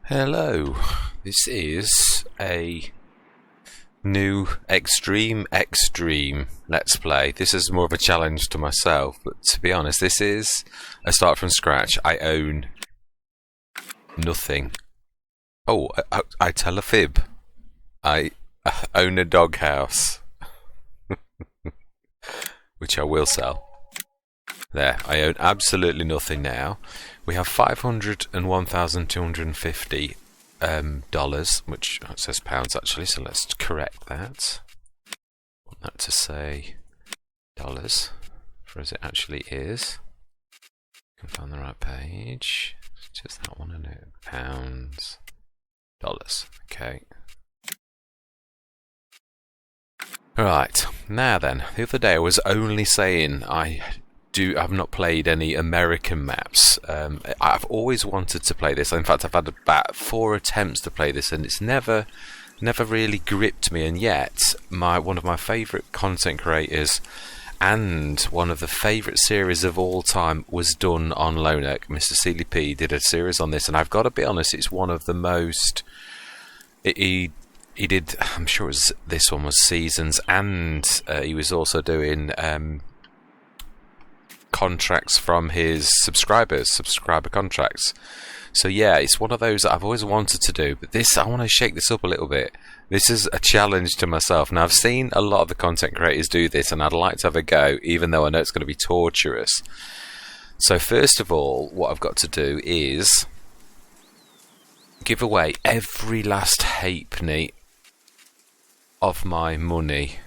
Hello, this is a new extreme Let's Play. This is more of a challenge to myself, but to be honest, this is a start from scratch. I own nothing. Oh, I tell a fib. I own a doghouse, which I will sell. There, I own absolutely nothing now. We have $501,250 dollars, which it says pounds actually, so let's correct that. I want that to say dollars, for as it actually is. Can find the right page. It's just that one, isn't it? Pounds, dollars. Okay. Right, now then, the other day I was only saying I've not played any American maps. I've always wanted to play this. In fact, I've had about 4 attempts to play this, and it's never really gripped me. And yet, one of my favourite content creators and one of the favourite series of all time was done on Lonek. Mr. Seeley P did a series on this, and I've got to be honest, it's one of the most. He did. I'm sure this one was seasons, and he was also doing. Contracts from his subscriber contracts. So yeah, it's one of those that I've always wanted to do, but I want to shake this up a little bit. This is a challenge to myself. Now, I've seen a lot of the content creators do this, and I'd like to have a go, even though I know it's going to be torturous. So first of all, what I've got to do is give away every last halfpenny of my money.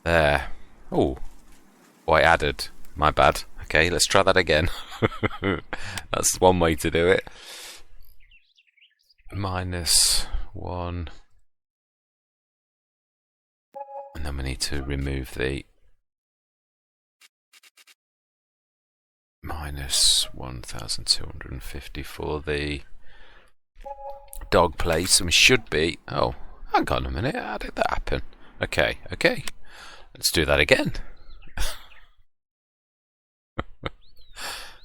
There. Oh, I added. My bad. Okay, let's try that again. That's one way to do it. -1. And then we need to remove the -1,250 for the dog place. And we should be... Oh, hang on a minute. How did that happen? Okay. Let's do that again.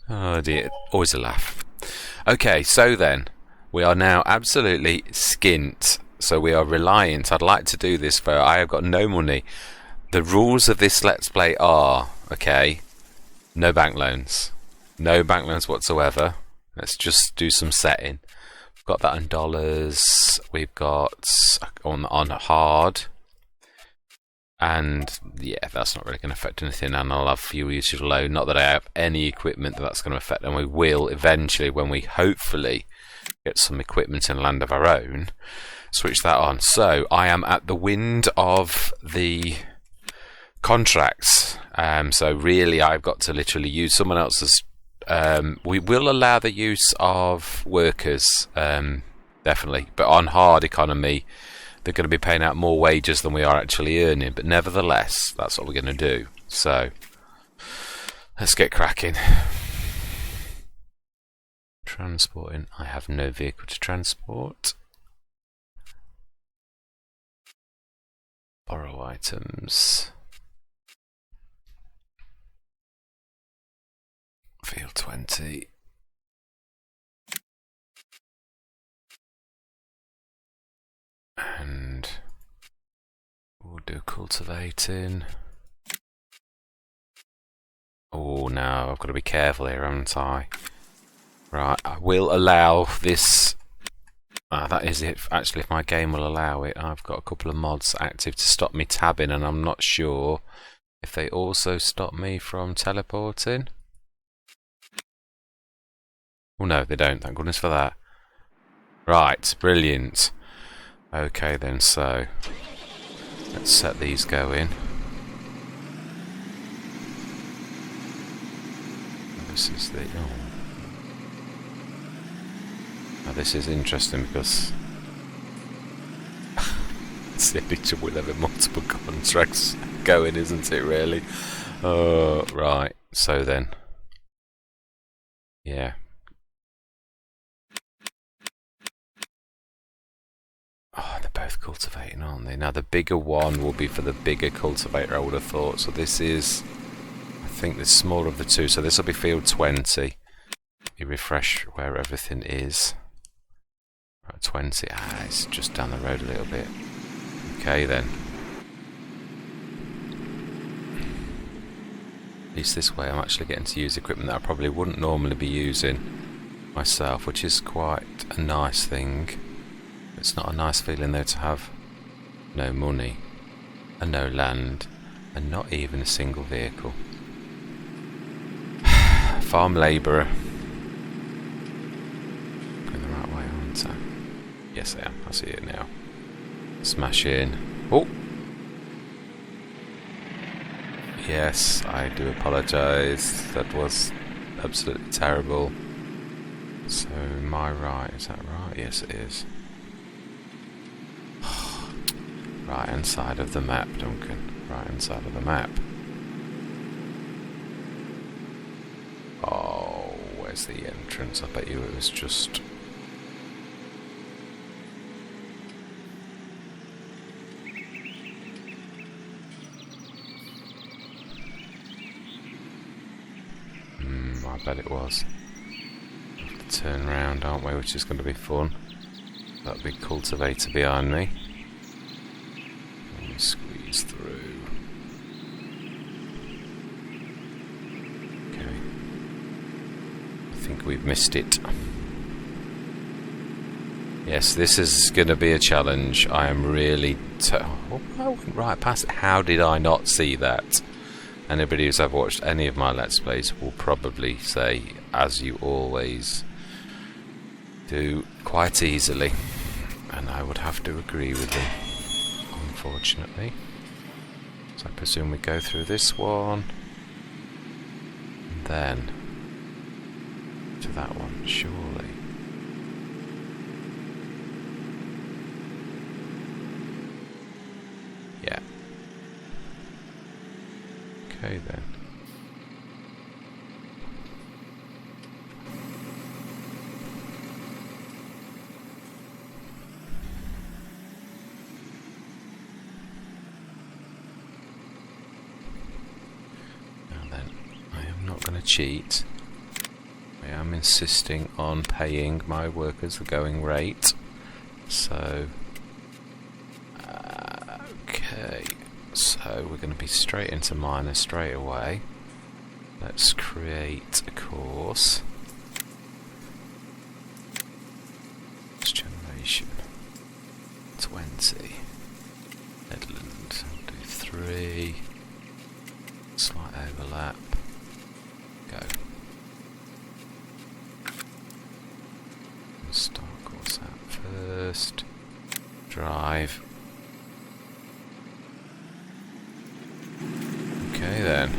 Oh dear, always a laugh. Okay, so then, we are now absolutely skint. So we are reliant. I'd like to do this, but I have got no money. The rules of this Let's Play are, okay, no bank loans. No bank loans whatsoever. Let's just do some setting. We've got that in dollars. We've got on hard. And yeah, that's not really going to affect anything, and I'll have fuel usage low. Not that I have any equipment that's going to affect, and we will eventually, when we hopefully get some equipment and land of our own, switch that on. So I am at the wind of the contracts. So really, I've got to literally use someone else's. We will allow the use of workers, definitely, but on hard economy. They're going to be paying out more wages than we are actually earning, but nevertheless, that's what we're going to do. So, let's get cracking. Transporting. I have no vehicle to transport. Borrow items. Field 20. And we'll do cultivating. Oh, now I've got to be careful here, haven't I? Right, I will allow this. That is it. Actually, if my game will allow it, I've got a couple of mods active to stop me tabbing, and I'm not sure if they also stop me from teleporting. Oh no, they don't. Thank goodness for that. Right, brilliant. Okay then, so let's set these going. This is the Now this is interesting because it's the only trouble with having multiple contracts going, isn't it? Really? Right. So then, yeah. Oh, they're both cultivating, aren't they? Now the bigger one will be for the bigger cultivator, I would have thought. So this is, I think, the smaller of the two. So this will be field 20. you refresh where everything is. Right, 20. It's just down the road a little bit. Okay then. At least this way I'm actually getting to use equipment that I probably wouldn't normally be using myself, which is quite a nice thing. It's not a nice feeling though to have no money and no land and not even a single vehicle. Farm labourer. Going the right way, aren't I? Yes I am, I see it now. Smash in. Oh! Yes, I do apologise. That was absolutely terrible. So, my right, is that right? Yes, it is. Right hand side of the map, Duncan. Right hand side of the map. Oh, where's the entrance? I bet you it was just... I bet it was. We'll have to turn round, aren't we? Which is going to be fun. That big cultivator behind me. Let me squeeze through. Okay. I think we've missed it. Yes, this is going to be a challenge. I am really... Oh, I went right past it. How did I not see that? Anybody who's ever watched any of my Let's Plays will probably say, as you always do, quite easily. And I would have to agree with them, unfortunately. So I presume we go through this one, and then to that one, surely. Yeah. Okay then. Now then, I am not going to cheat. I am insisting on paying my workers the going rate. So, okay. So we're going to be straight into miner straight away. Let's create a course. Next generation 20. Midland. Do 3. Slight overlap. Go. Start course out first. Drive. Okay then.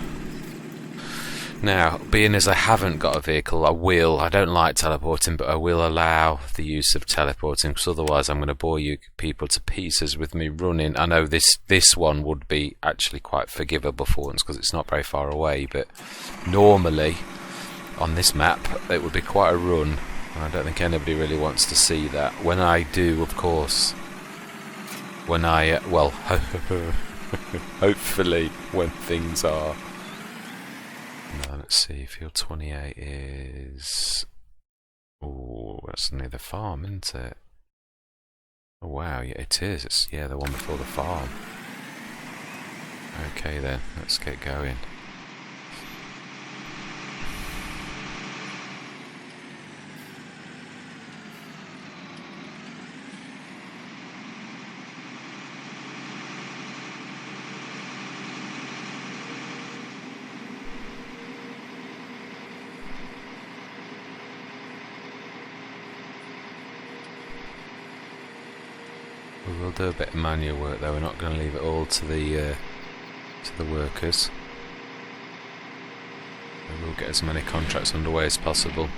Now, being as I haven't got a vehicle, I don't like teleporting, but I will allow the use of teleporting, because otherwise I'm going to bore you people to pieces with me running. I know this one would be actually quite forgivable for once, because it's not very far away, but normally on this map it would be quite a run. I don't think anybody really wants to see that. When I do, of course, when I, well, hopefully when things are... Now, let's see, field 28 is... Oh, that's near the farm, isn't it? Oh wow, yeah it is. It's, yeah, the one before the farm. Okay then, let's get going. We will do a bit of manual work though, we're not going to leave it all to the workers. We will get as many contracts underway as possible.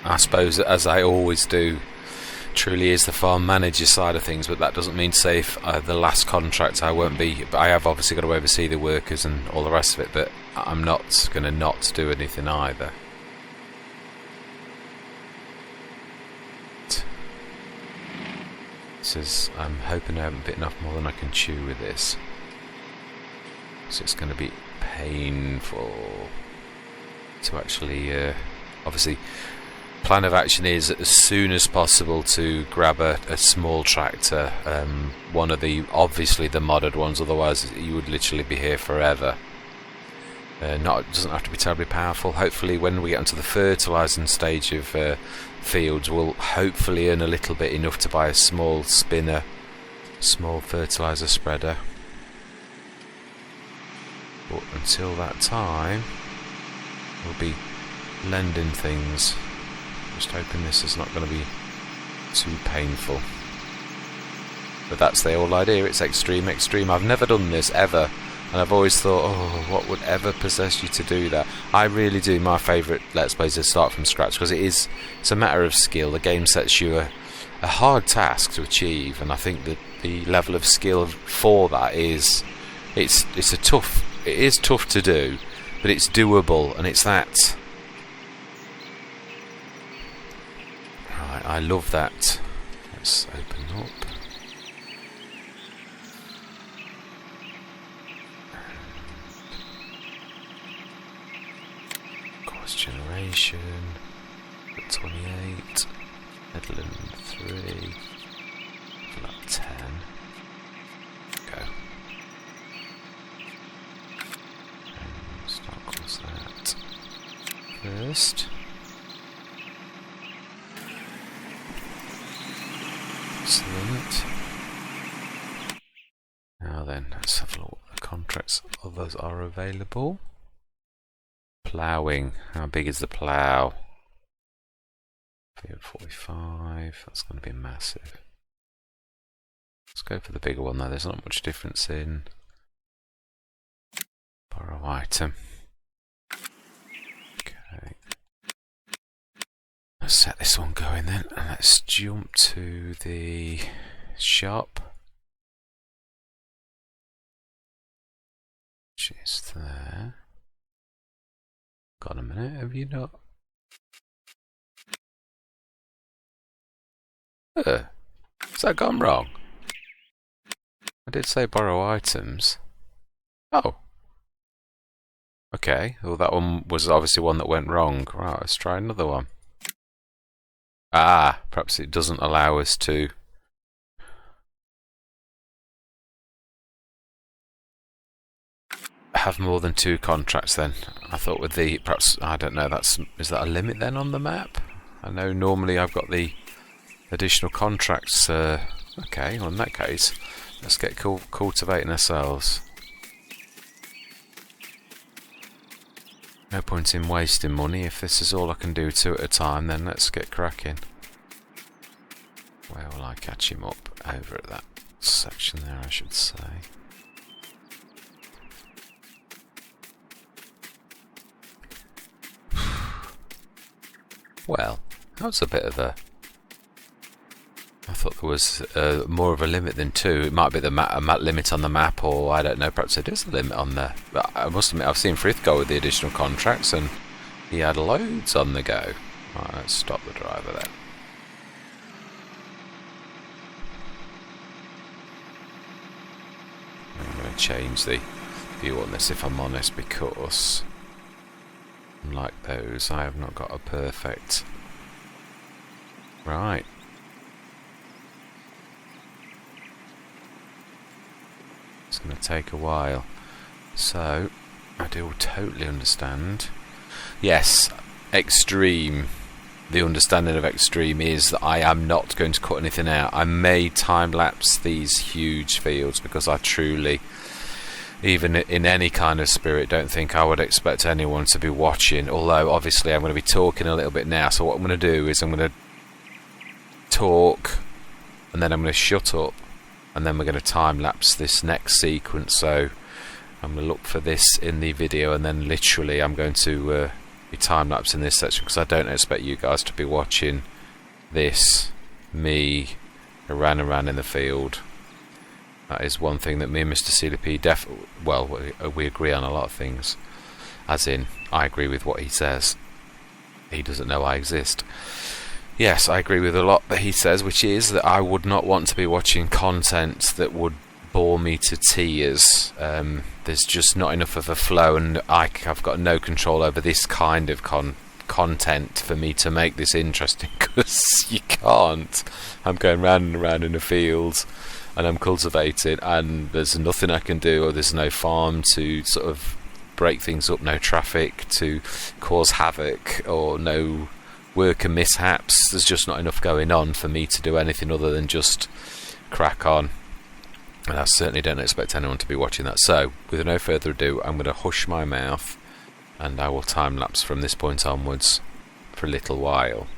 I suppose, as I always do, truly is the farm manager side of things, but that doesn't mean to say if the last contract I won't be, but I have obviously got to oversee the workers and all the rest of it, but I'm not going to not do anything either. I'm hoping I haven't bitten off more than I can chew with this. So it's going to be painful to actually obviously, plan of action is as soon as possible to grab a small tractor, one of the obviously the modded ones, otherwise you would literally be here forever. It doesn't have to be terribly powerful. Hopefully when we get into the fertilising stage of fields, we'll hopefully earn a little bit, enough to buy a small spinner, small fertiliser spreader. But until that time, we'll be lending things. Just hoping this is not going to be too painful. But that's the whole idea. It's extreme. I've never done this ever, and I've always thought, oh, what would ever possess you to do that? I really do. My favourite Let's Plays is start from scratch, because it's a matter of skill. The game sets you a hard task to achieve, and I think that the level of skill for that is it is tough to do, but it's doable, and it's that. Right, I love that. Let's open up. Course generation. 28. Midland 3. Flat 10. Go. And start course that first. Excellent. Now then, let's have a look what the contracts others are available. Ploughing. How big is the plough? 45. That's going to be massive. Let's go for the bigger one though. There's not much difference in. Borrow item. Okay. Let's set this one going then, and let's jump to the shop, which is there. Got a minute, have you not? Has that gone wrong? I did say borrow items. Oh. Okay, well that one was obviously one that went wrong. Right, let's try another one. Ah, perhaps it doesn't allow us to have more than 2 contracts then. I thought with the, perhaps, I don't know, is that a limit then on the map? I know normally I've got the additional contracts. Okay, well in that case, let's get cultivating ourselves. No point in wasting money. If this is all I can do 2 at a time, then let's get cracking. Where will I catch him up? Over at that section there, I should say. Well, that's a bit of a... I thought there was more of a limit than 2. It might be the limit on the map, or I don't know, perhaps it is a limit on there. But I must admit, I've seen Frith go with the additional contracts, and he had loads on the go. Right, let's stop the driver then. I'm going to change the view on this, if I'm honest, because unlike those, I have not got a perfect... Right. It's going to take a while. So, I do totally understand. Yes, extreme. The understanding of extreme is that I am not going to cut anything out. I may time-lapse these huge fields because I truly, even in any kind of spirit, don't think I would expect anyone to be watching. Although, obviously, I'm going to be talking a little bit now. So what I'm going to do is I'm going to talk, and then I'm going to shut up. And then we're going to time-lapse this next sequence, so I'm going to look for this in the video, and then literally I'm going to be time-lapsing this section, because I don't expect you guys to be watching this, me, around and around in the field. That is one thing that me and Mr. CDP well, we agree on a lot of things, as in, I agree with what he says. He doesn't know I exist. Yes, I agree with a lot that he says, which is that I would not want to be watching content that would bore me to tears. There's just not enough of a flow, and I've got no control over this kind of content for me to make this interesting, because you can't. I'm going round and round in a field and I'm cultivating, and there's nothing I can do, or there's no farm to sort of break things up, no traffic to cause havoc, or no worker mishaps. There's just not enough going on for me to do anything other than just crack on, and I certainly don't expect anyone to be watching that. So with no further ado, I'm going to hush my mouth and I will time lapse from this point onwards for a little while.